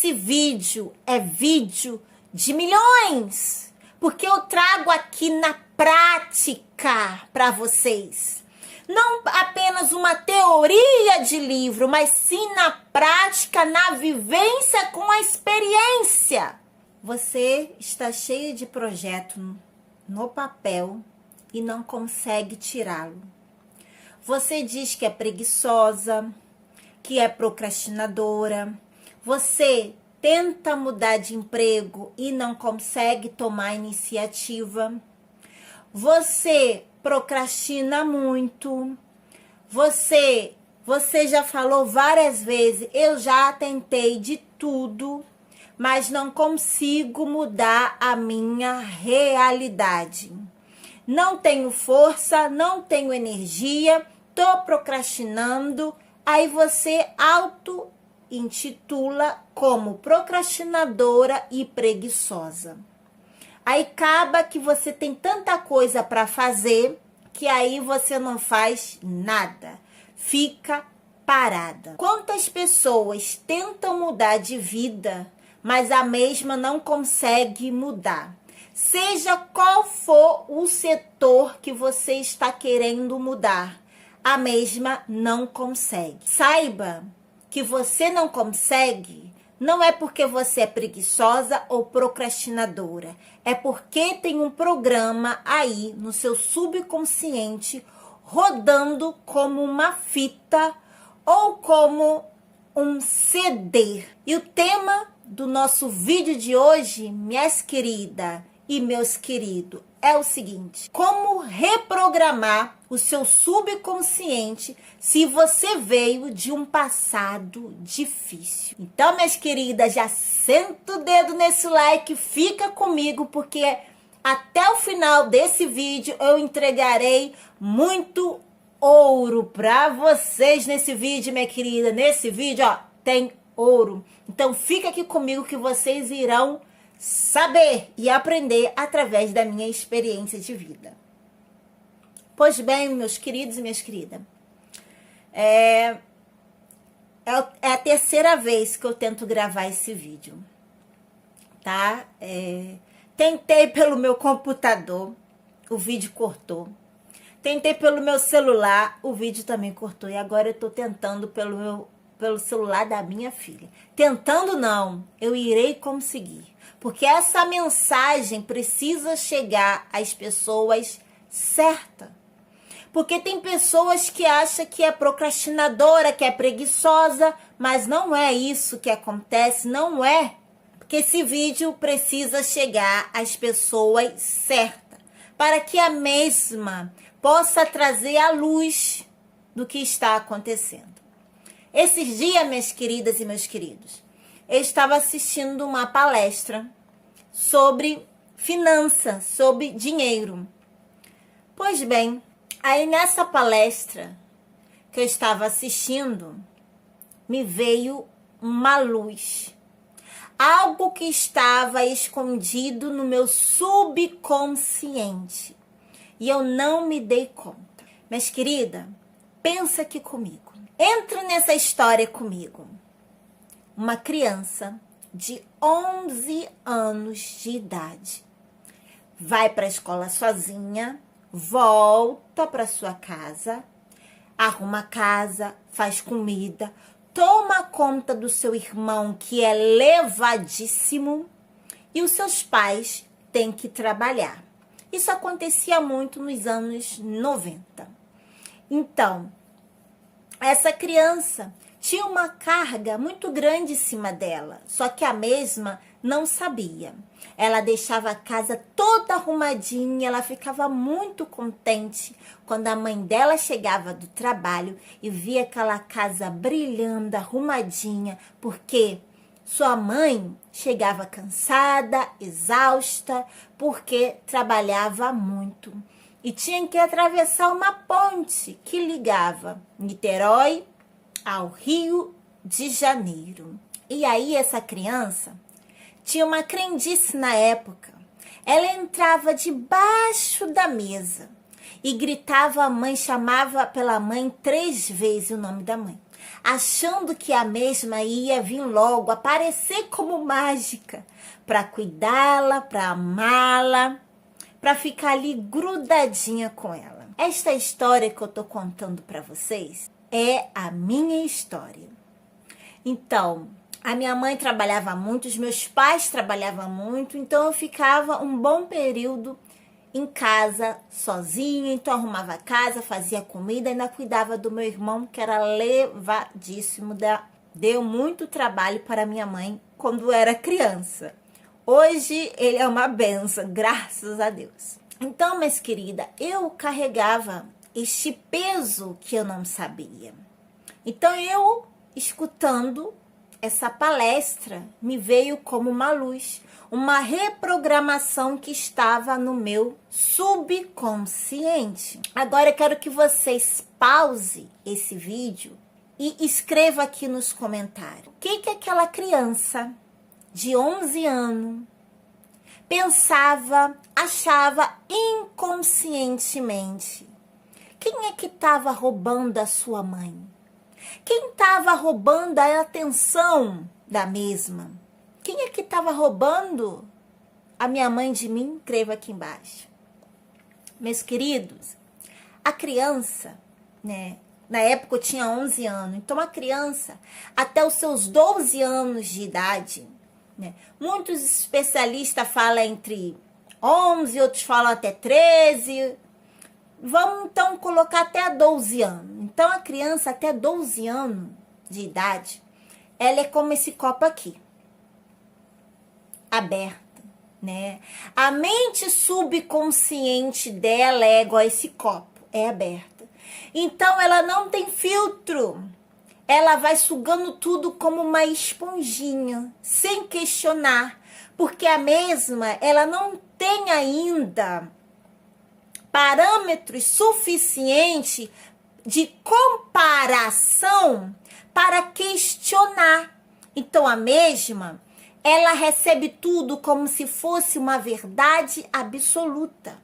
Esse vídeo é vídeo de milhões, porque eu trago aqui na prática para vocês. Não apenas uma teoria de livro, mas sim na prática, na vivência com a experiência. Você está cheio de projeto no papel e não consegue tirá-lo. Você diz que é preguiçosa, que é procrastinadora. Você tenta mudar de emprego e não consegue tomar iniciativa. Você procrastina muito. Você já falou várias vezes, eu já tentei de tudo, mas não consigo mudar a minha realidade. Não tenho força, não tenho energia, tô procrastinando. Aí você auto-intitula como procrastinadora e preguiçosa. Aí acaba que você tem tanta coisa para fazer que aí você não faz nada. Fica parada. Quantas pessoas tentam mudar de vida, mas a mesma não consegue mudar? Seja qual for o setor que você está querendo mudar, a mesma não consegue. Saiba que você não consegue não é porque você é preguiçosa ou procrastinadora. É porque tem um programa aí no seu subconsciente rodando como uma fita ou como um CD. E o tema do nosso vídeo de hoje, minhas queridas e meus queridos, é o seguinte: como reprogramar o seu subconsciente se você veio de um passado difícil. Então, minhas queridas, já senta o dedo nesse like, fica comigo, porque até o final desse vídeo eu entregarei muito ouro para vocês nesse vídeo, minha querida. Nesse vídeo, ó, tem ouro. Então, fica aqui comigo que vocês irão saber e aprender através da minha experiência de vida. Pois bem, meus queridos e minhas queridas, é a terceira vez que eu tento gravar esse vídeo, tá? Tentei pelo meu computador, o vídeo cortou. Tentei pelo meu celular, o vídeo também cortou. E agora eu tô tentando pelo celular da minha filha. Tentando não, eu irei conseguir. Porque essa mensagem precisa chegar às pessoas certas. Porque tem pessoas que acham que é procrastinadora, que é preguiçosa, mas não é isso que acontece, não é. Porque esse vídeo precisa chegar às pessoas certas, para que a mesma possa trazer a luz do que está acontecendo. Esses dias, minhas queridas e meus queridos, eu estava assistindo uma palestra sobre finanças, sobre dinheiro. Pois bem, aí nessa palestra que eu estava assistindo, me veio uma luz. Algo que estava escondido no meu subconsciente. E eu não me dei conta. Mas, querida, pensa aqui comigo. Entra nessa história comigo. Uma criança de 11 anos de idade vai para a escola sozinha, volta para sua casa, arruma a casa, faz comida, toma conta do seu irmão que é levadíssimo e os seus pais têm que trabalhar. Isso acontecia muito nos anos 90. Então, essa criança tinha uma carga muito grande em cima dela, só que a mesma não sabia. Ela deixava a casa toda arrumadinha, ela ficava muito contente quando a mãe dela chegava do trabalho e via aquela casa brilhando, arrumadinha, porque sua mãe chegava cansada, exausta, porque trabalhava muito. E tinha que atravessar uma ponte que ligava Niterói ao Rio de Janeiro. E aí essa criança tinha uma crendice na época. Ela entrava debaixo da mesa e gritava a mãe, chamava pela mãe 3 vezes o nome da mãe. achando que a mesma ia vir logo, aparecer como mágica, para cuidá-la, para amá-la, para ficar ali grudadinha com ela. Esta história que eu tô contando para vocês é a minha história. Então, a minha mãe trabalhava muito, os meus pais trabalhavam muito, então eu ficava um bom período em casa sozinha, então arrumava a casa, fazia comida, ainda cuidava do meu irmão, que era levadíssimo, deu muito trabalho para minha mãe quando era criança. Hoje ele é uma benção, graças a Deus. Então, minhas queridas, eu carregava este peso que eu não sabia. Então, eu, escutando essa palestra, me veio como uma luz, uma reprogramação que estava no meu subconsciente. Agora eu quero que vocês pausem esse vídeo e escreva aqui nos comentários. O que aquela criança de 11 anos pensava, achava inconscientemente? Quem é que estava roubando a sua mãe? Quem estava roubando a atenção da mesma? Quem é que estava roubando a minha mãe de mim? Escreva aqui embaixo. Meus queridos, a criança, né? Na época eu tinha 11 anos. Então a criança, até os seus 12 anos de idade, né? Muitos especialistas falam entre 11, outros falam até 13. Vamos então colocar até 12 anos. Então a criança até 12 anos de idade, ela é como esse copo aqui, aberta, né? A mente subconsciente dela é igual a esse copo, é aberta. Então ela não tem filtro. Ela vai sugando tudo como uma esponjinha, sem questionar, porque a mesma, ela não tem ainda parâmetros suficientes de comparação para questionar. Então a mesma, ela recebe tudo como se fosse uma verdade absoluta.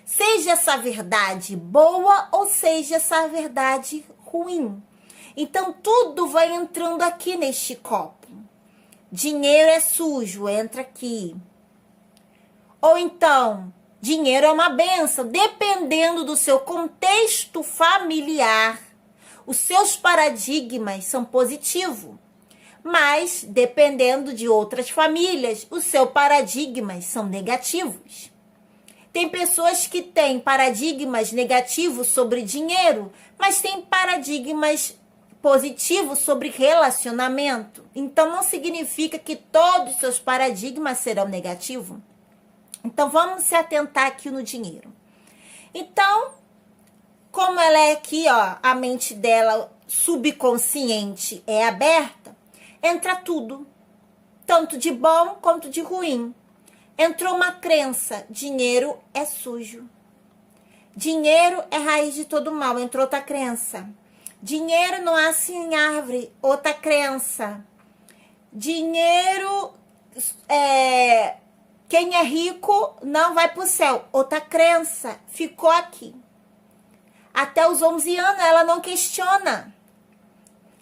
Seja essa verdade boa ou seja essa verdade ruim. Então tudo vai entrando aqui neste copo. Dinheiro é sujo, entra aqui. Ou então, dinheiro é uma benção, dependendo do seu contexto familiar. Os seus paradigmas são positivos, mas dependendo de outras famílias, os seus paradigmas são negativos. Tem pessoas que têm paradigmas negativos sobre dinheiro, mas tem paradigmas positivos sobre relacionamento. Então não significa que todos os seus paradigmas serão negativos. Então, vamos se atentar aqui no dinheiro. Então, como ela é aqui, ó, a mente dela subconsciente é aberta, entra tudo, tanto de bom quanto de ruim. Entrou uma crença, dinheiro é sujo. Dinheiro é raiz de todo mal, entrou outra crença. Dinheiro não nasce em árvore, outra crença. Dinheiro quem é rico não vai para o céu. Outra crença ficou aqui. Até os 11 anos ela não questiona.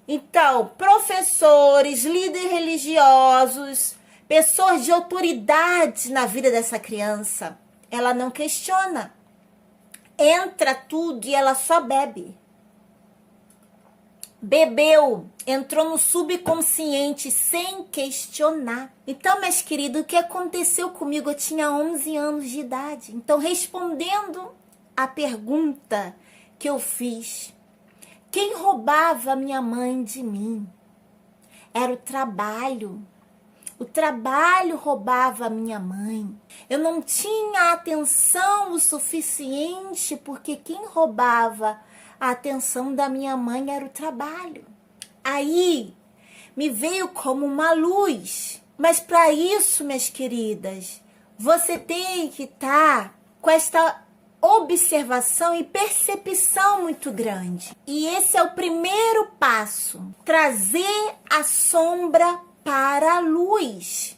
Então, professores, líderes religiosos, pessoas de autoridade na vida dessa criança, ela não questiona. Entra tudo e ela só bebe. Bebeu, entrou no subconsciente sem questionar. Então, meus queridos, o que aconteceu comigo? Eu tinha 11 anos de idade. Então, respondendo a pergunta que eu fiz, quem roubava minha mãe de mim? Era o trabalho. O trabalho roubava a minha mãe. Eu não tinha atenção o suficiente, porque quem roubava a atenção da minha mãe era o trabalho. Aí me veio como uma luz. Mas para isso, minhas queridas, você tem que estar com esta observação e percepção muito grande. E esse é o primeiro passo. Trazer a sombra para a luz.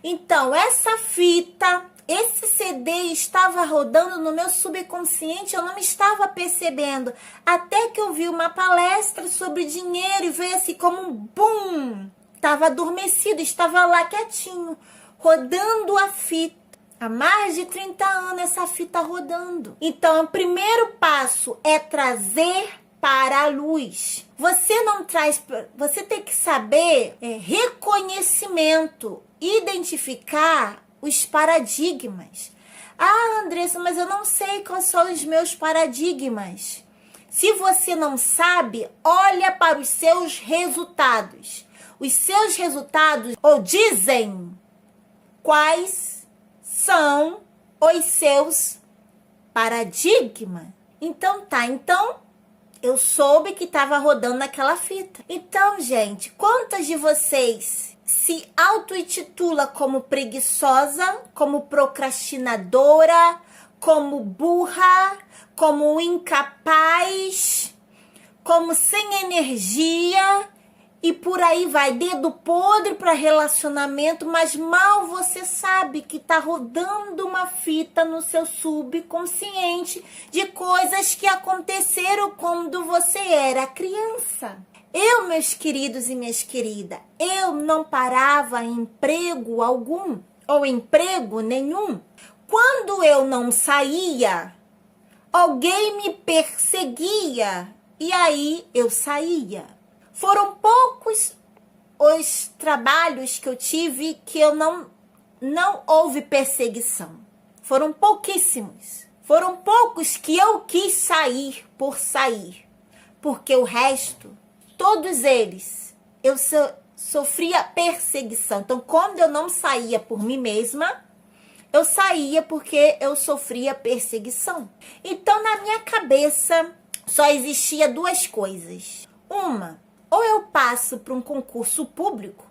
Então, essa fita esse CD estava rodando no meu subconsciente, eu não estava percebendo. Até que eu vi uma palestra sobre dinheiro e veio assim como um boom. Estava adormecido, estava lá quietinho, rodando a fita. Há mais de 30 anos essa fita rodando. Então, o primeiro passo é trazer para a luz. Você não traz, você tem que saber reconhecimento, identificar os paradigmas. Ah, Andressa, mas eu não sei quais são os meus paradigmas. Se você não sabe, olha para os seus resultados. Os seus resultados ou dizem quais são os seus paradigmas. Então tá, eu soube que estava rodando naquela fita. Então, gente, quantas de vocês se auto-intitula como preguiçosa, como procrastinadora, como burra, como incapaz, como sem energia e por aí vai, dedo podre para relacionamento, mas mal você sabe que tá rodando uma fita no seu subconsciente de coisas que aconteceram quando você era criança. Eu, meus queridos e minhas queridas, eu não parava em emprego algum, ou emprego nenhum. Quando eu não saía, alguém me perseguia, e aí eu saía. Foram poucos os trabalhos que eu tive que eu não houve perseguição. Foram pouquíssimos. Foram poucos que eu quis sair por sair. Porque o resto, todos eles, eu sofria perseguição. Então, quando eu não saía por mim mesma, eu saía porque eu sofria perseguição. Então, na minha cabeça, só existia duas coisas. Uma, ou eu passo para um concurso público,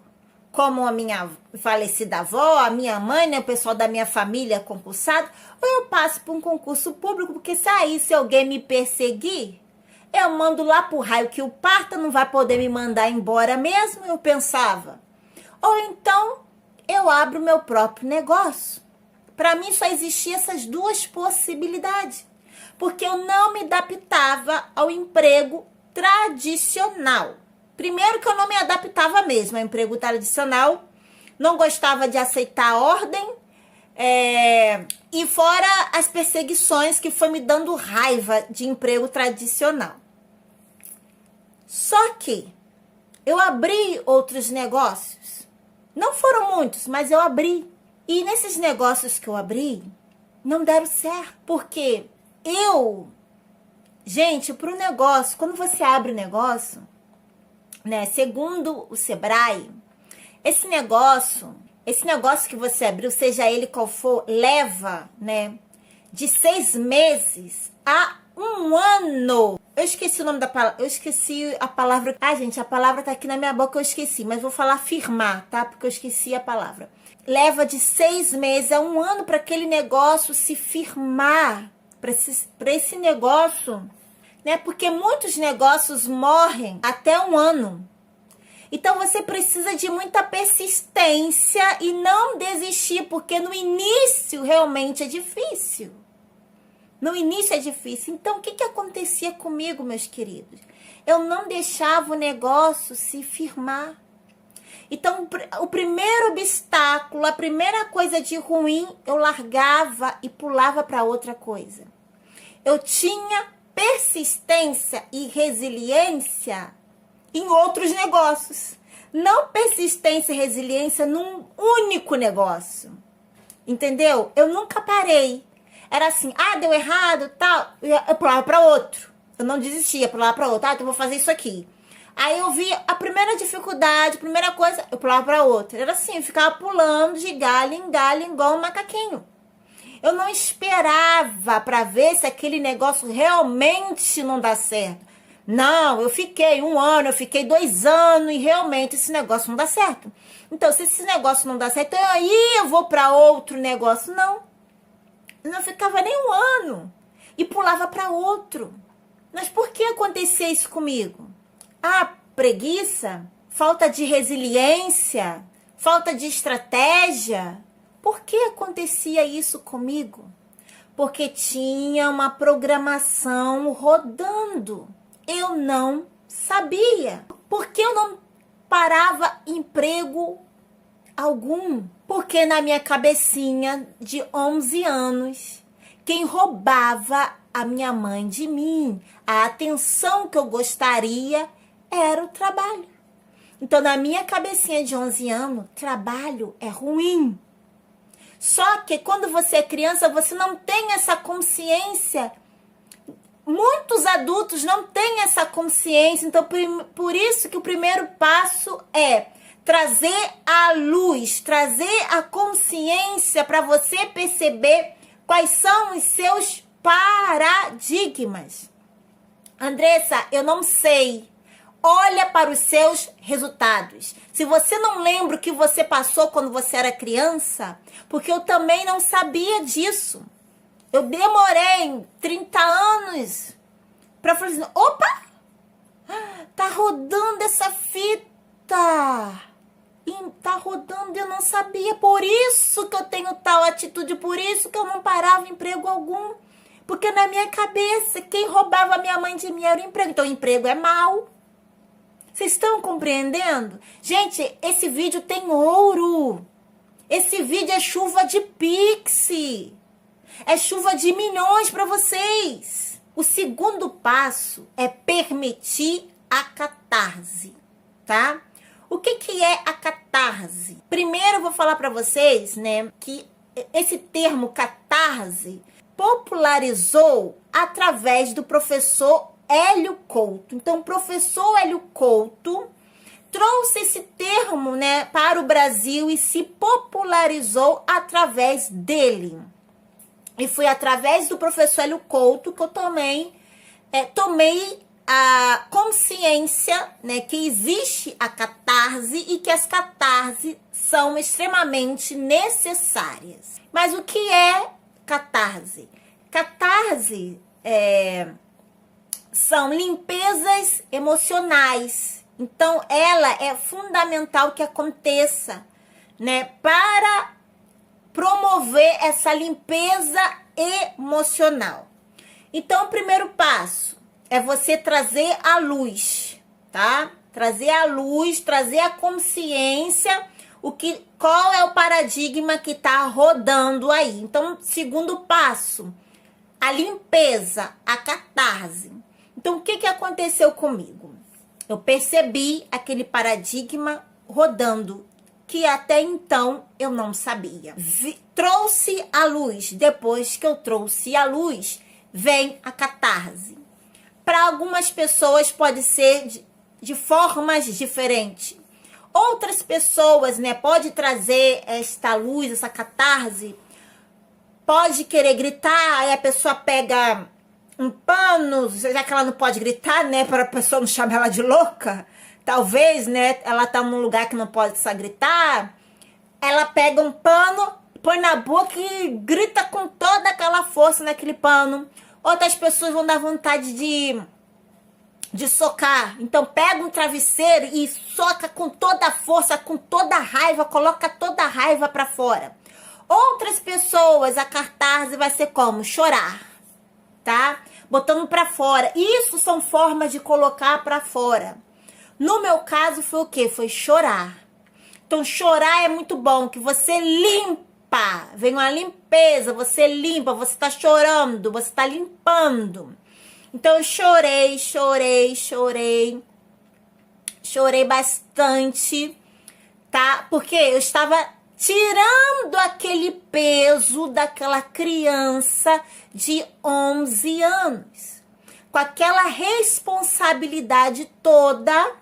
como a minha falecida avó, a minha mãe, né, o pessoal da minha família concursado, ou eu passo para um concurso público, porque se alguém me perseguir, eu mando lá pro raio que o parta, não vai poder me mandar embora mesmo, eu pensava. Ou então, eu abro meu próprio negócio. Para mim, só existiam essas duas possibilidades, porque eu não me adaptava ao emprego tradicional. Primeiro que eu não me adaptava mesmo ao emprego tradicional, não gostava de aceitar a ordem, e fora as perseguições que foi me dando raiva de emprego tradicional. Só que eu abri outros negócios, não foram muitos, mas eu abri. E nesses negócios que eu abri, não deram certo, porque gente, para o negócio, quando você abre o negócio, né, segundo o Sebrae, esse negócio que você abriu, seja ele qual for, leva, né, de 6 meses a 1 ano. Eu esqueci o nome da palavra, eu esqueci a palavra. Ah, gente, a palavra tá aqui na minha boca, eu esqueci, mas vou falar firmar, tá? Porque eu esqueci a palavra. Leva de 6 meses a 1 ano para aquele negócio se firmar, para esse negócio, né? Porque muitos negócios morrem até 1 ano. Então, você precisa de muita persistência e não desistir, porque no início realmente é difícil. No início é difícil. Então, o que acontecia comigo, meus queridos? Eu não deixava o negócio se firmar. Então, o primeiro obstáculo, a primeira coisa de ruim, eu largava e pulava para outra coisa. Eu tinha persistência e resiliência em outros negócios. Não persistência e resiliência num único negócio. Entendeu? Eu nunca parei. Era assim, deu errado, tal, eu pulava para outro. Eu não desistia, pulava para outro. Então eu vou fazer isso aqui. Aí eu vi a primeira dificuldade, a primeira coisa, eu pulava para outra. Era assim, eu ficava pulando de galho em galho, igual um macaquinho. Eu não esperava para ver se aquele negócio realmente não dá certo. Não, eu fiquei 1 ano, eu fiquei 2 anos e realmente esse negócio não dá certo. Então, se esse negócio não dá certo, aí eu vou para outro negócio. Não, eu não ficava nem 1 ano e pulava para outro. Mas por que acontecia isso comigo? Preguiça, falta de resiliência, falta de estratégia. Por que acontecia isso comigo? Porque tinha uma programação rodando. Eu não sabia. Porque eu não parava emprego algum. Porque na minha cabecinha de 11 anos, quem roubava a minha mãe de mim, a atenção que eu gostaria, era o trabalho. Então, na minha cabecinha de 11 anos, trabalho é ruim. Só que quando você é criança, você não tem essa consciência. Muitos adultos não têm essa consciência. Então, por isso que o primeiro passo é trazer a luz, trazer a consciência para você perceber quais são os seus paradigmas. Andressa, eu não sei. Olha para os seus resultados. Se você não lembra o que você passou quando você era criança, porque eu também não sabia disso. Eu demorei 30 anos para falar assim, opa, tá rodando essa fita. E tá rodando, eu não sabia. Por isso que eu tenho tal atitude, por isso que eu não parava emprego algum. Porque na minha cabeça, quem roubava a minha mãe de mim era o emprego. Então o emprego é mau. Vocês estão compreendendo? Gente, esse vídeo tem ouro. Esse vídeo é chuva de Pix. É chuva de milhões para vocês. O segundo passo é permitir a catarse, tá? O que é a catarse? Primeiro eu vou falar para vocês, né, que esse termo catarse popularizou através do professor Hélio Couto. Então, o professor Hélio Couto trouxe esse termo, né, para o Brasil e se popularizou através dele. E foi através do professor Hélio Couto que eu tomei a consciência, né, que existe a catarse e que as catarses são extremamente necessárias. Mas o que é catarse? Catarse são limpezas emocionais. Então, ela é fundamental que aconteça, né, para promover essa limpeza emocional. Então, o primeiro passo é você trazer a luz, tá? Trazer a luz, trazer a consciência, qual é o paradigma que tá rodando aí. Então, segundo passo, a limpeza, a catarse. Então, o que aconteceu comigo? Eu percebi aquele paradigma rodando, que até então eu não sabia. Trouxe a luz. Depois que eu trouxe a luz, vem a catarse. Para algumas pessoas pode ser de formas diferentes. Outras pessoas, né, pode trazer esta luz, essa catarse, pode querer gritar, aí a pessoa pega um pano, já que ela não pode gritar, né, para a pessoa não chamar ela de louca, talvez, né, ela tá num lugar que não pode só gritar, ela pega um pano, põe na boca e grita com toda aquela força naquele pano. Outras pessoas vão dar vontade de socar, então pega um travesseiro e soca com toda a força, com toda a raiva, coloca toda a raiva para fora. Outras pessoas, a catarse vai ser como? Chorar, tá? Botando para fora. Isso são formas de colocar para fora. No meu caso foi o quê? Foi chorar. Então chorar é muito bom, que você limpa, vem uma limpeza, você limpa, você tá chorando, você tá limpando. Então eu chorei bastante, tá? Porque eu estava tirando aquele peso daquela criança de 11 anos, com aquela responsabilidade toda,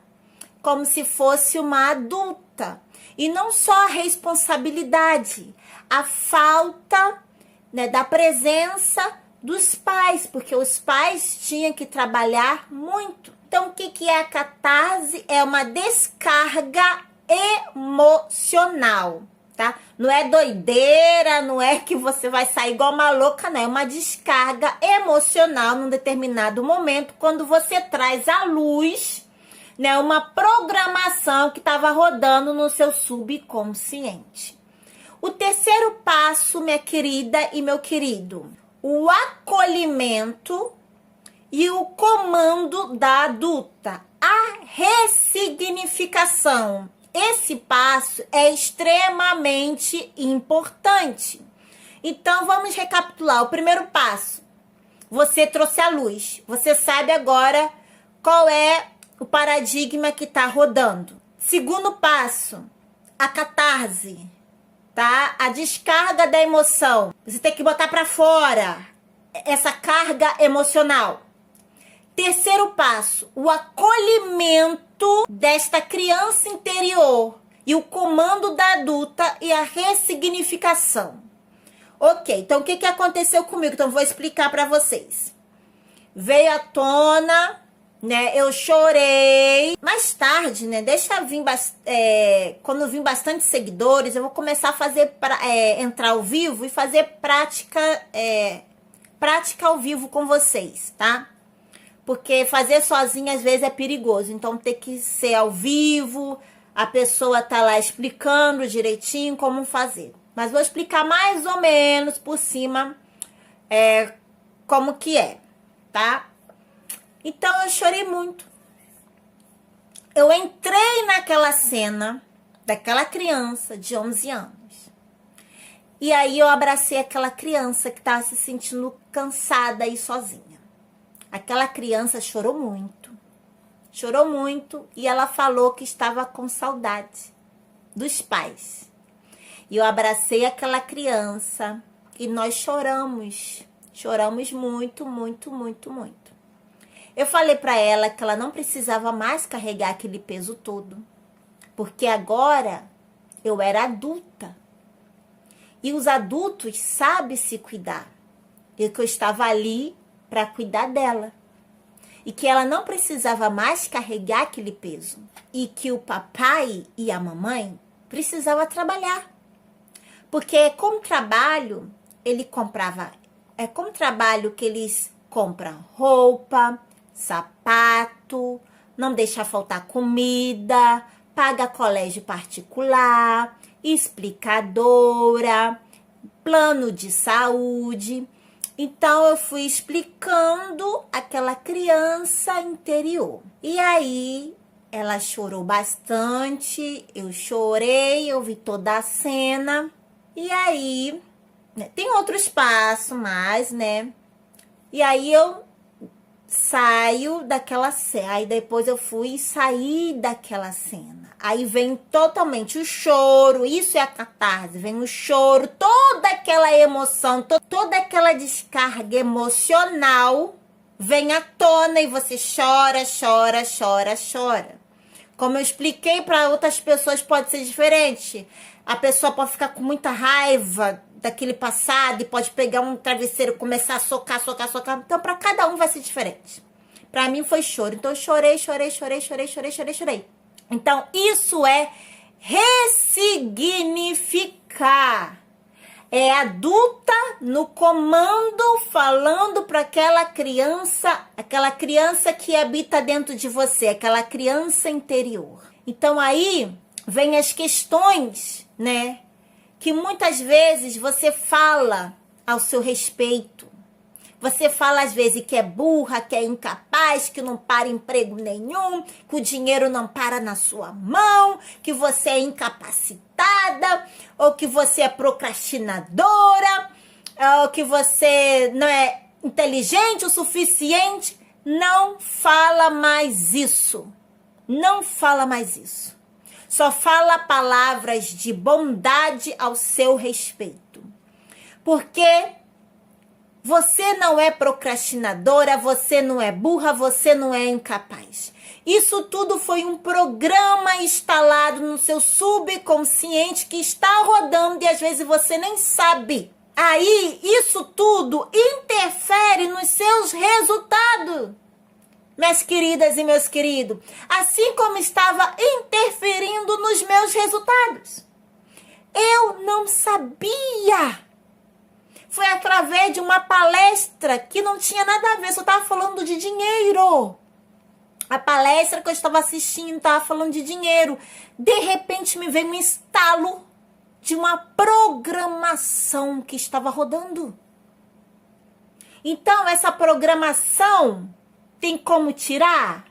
como se fosse uma adulta. E não só a responsabilidade, a falta, né, da presença dos pais, porque os pais tinham que trabalhar muito. Então, o que é a catarse? É uma descarga emocional, tá? Não é doideira, não é que você vai sair igual uma louca, não. É uma descarga emocional num determinado momento, quando você traz à luz, né, uma programação que estava rodando no seu subconsciente. O terceiro passo, minha querida e meu querido, o acolhimento e o comando da adulta, a ressignificação. Esse passo é extremamente importante. Então, vamos recapitular. O primeiro passo, você trouxe a luz. Você sabe agora qual é o paradigma que está rodando. Segundo passo, a catarse, tá? A descarga da emoção. Você tem que botar para fora essa carga emocional. Terceiro passo, o acolhimento desta criança interior e o comando da adulta e a ressignificação. Ok, então o que aconteceu comigo? Então vou explicar para vocês. Veio à tona, né? Eu chorei. Mais tarde, né? Deixa vir, quando vir bastante seguidores, eu vou começar a fazer entrar ao vivo e fazer prática ao vivo com vocês, tá? Porque fazer sozinha às vezes é perigoso. Então tem que ser ao vivo, a pessoa tá lá explicando direitinho como fazer. Mas vou explicar mais ou menos por cima como que é, tá? Então eu chorei muito. Eu entrei naquela cena daquela criança de 11 anos. E aí eu abracei aquela criança que estava se sentindo cansada e sozinha. Aquela criança chorou muito e ela falou que estava com saudade dos pais. E eu abracei aquela criança e nós choramos muito, muito, muito, muito. Eu falei para ela que ela não precisava mais carregar aquele peso todo, porque agora eu era adulta. E os adultos sabem se cuidar. E que eu estava ali para cuidar dela. E que ela não precisava mais carregar aquele peso. E que o papai e a mamãe precisavam trabalhar. Porque como trabalho, ele comprava... É como trabalho que eles compram roupa, sapato, não deixa faltar comida, paga colégio particular, explicadora, plano de saúde. Então, eu fui explicando aquela criança interior. E aí, ela chorou bastante, eu chorei, eu vi toda a cena. E aí, né, tem outros passos mais, né? E aí, eu saio daquela cena. Aí, depois eu fui sair daquela cena. Aí vem totalmente o choro, isso é a catarse, vem o choro, toda aquela emoção, toda aquela descarga emocional vem à tona e você chora, chora, chora, chora. Como eu expliquei para outras pessoas, pode ser diferente. A pessoa pode ficar com muita raiva daquele passado e pode pegar um travesseiro e começar a socar, socar, socar. Então, para cada um vai ser diferente. Para mim foi choro. Então, eu chorei, chorei, chorei, chorei, chorei, chorei, chorei. Então, isso é ressignificar. É adulta no comando falando para aquela criança que habita dentro de você, aquela criança interior. Então, aí vem as questões, né? Que muitas vezes você fala ao seu respeito. Você fala às vezes que é burra, que é incapaz, que não para emprego nenhum, que o dinheiro não para na sua mão, que você é incapacitada, ou que você é procrastinadora, ou que você não é inteligente o suficiente. Não fala mais isso. Não fala mais isso. Só fala palavras de bondade ao seu respeito. Porque você não é procrastinadora, você não é burra, você não é incapaz. Isso tudo foi um programa instalado no seu subconsciente que está rodando e às vezes você nem sabe. Aí, isso tudo interfere nos seus resultados, minhas queridas e meus queridos. Assim como estava interferindo nos meus resultados. Eu não sabia. Foi através de uma palestra que não tinha nada a ver, só estava falando de dinheiro. A palestra que eu estava assistindo estava falando de dinheiro. De repente me veio um estalo de uma programação que estava rodando. Então, essa programação tem como tirar?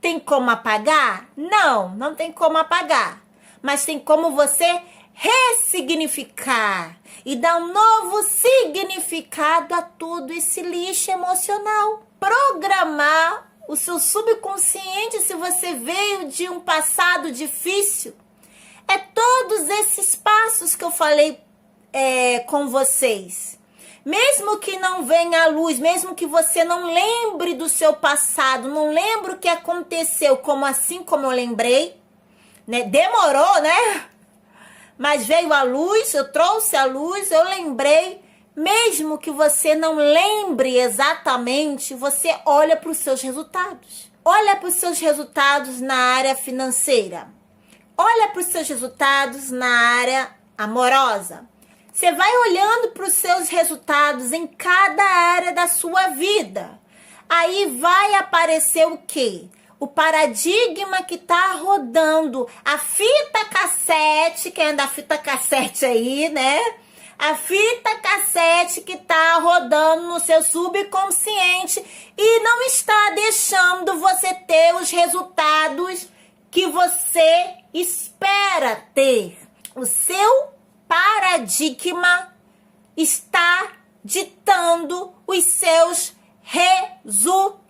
Tem como apagar? Não, não tem como apagar. Mas tem como você ressignificar e dar um novo significado a todo esse lixo emocional. Programar o seu subconsciente, se você veio de um passado difícil, é todos esses passos que eu falei com vocês. Mesmo que não venha à luz, mesmo que você não lembre do seu passado, não lembre o que aconteceu, como assim como eu lembrei, né? Demorou, né? Mas veio à luz, eu trouxe à luz, eu lembrei. Mesmo que você não lembre exatamente, você olha para os seus resultados. Olha para os seus resultados na área financeira. Olha para os seus resultados na área amorosa. Você vai olhando para os seus resultados em cada área da sua vida. Aí vai aparecer o quê? O paradigma que está rodando. A fita cassete, quem é da fita cassete aí, né? A fita cassete que está rodando no seu subconsciente e não está deixando você ter os resultados que você espera ter. O seu paradigma está ditando os seus resultados.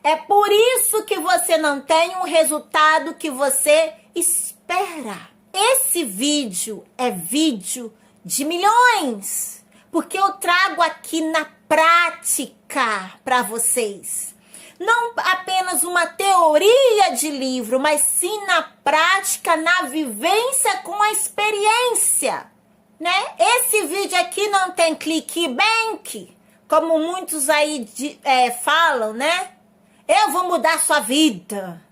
É por isso que você não tem o resultado que você espera. Esse vídeo é vídeo de milhões, porque eu trago aqui na prática para vocês. Não apenas uma teoria de livro, mas sim na prática, na vivência com a experiência, né? Esse vídeo aqui não tem clickbait, como muitos aí falam, né? Eu vou mudar a sua vida.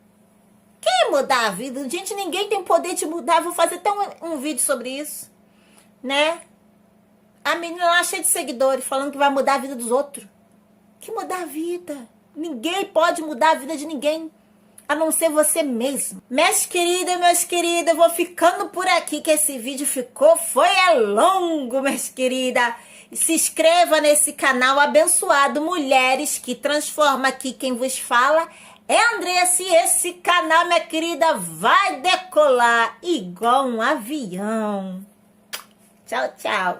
Quem mudar a vida? Gente, ninguém tem poder de mudar. Vou fazer até um vídeo sobre isso, né? A menina lá cheia de seguidores falando que vai mudar a vida dos outros. Que mudar a vida? Ninguém pode mudar a vida de ninguém, a não ser você mesmo. Minhas queridas, meus queridos, eu vou ficando por aqui, que esse vídeo foi longo, minhas queridas. Se inscreva nesse canal abençoado Mulheres que Transforma. Aqui quem vos fala é Andressa, e esse canal, minha querida, vai decolar igual um avião. Tchau, tchau.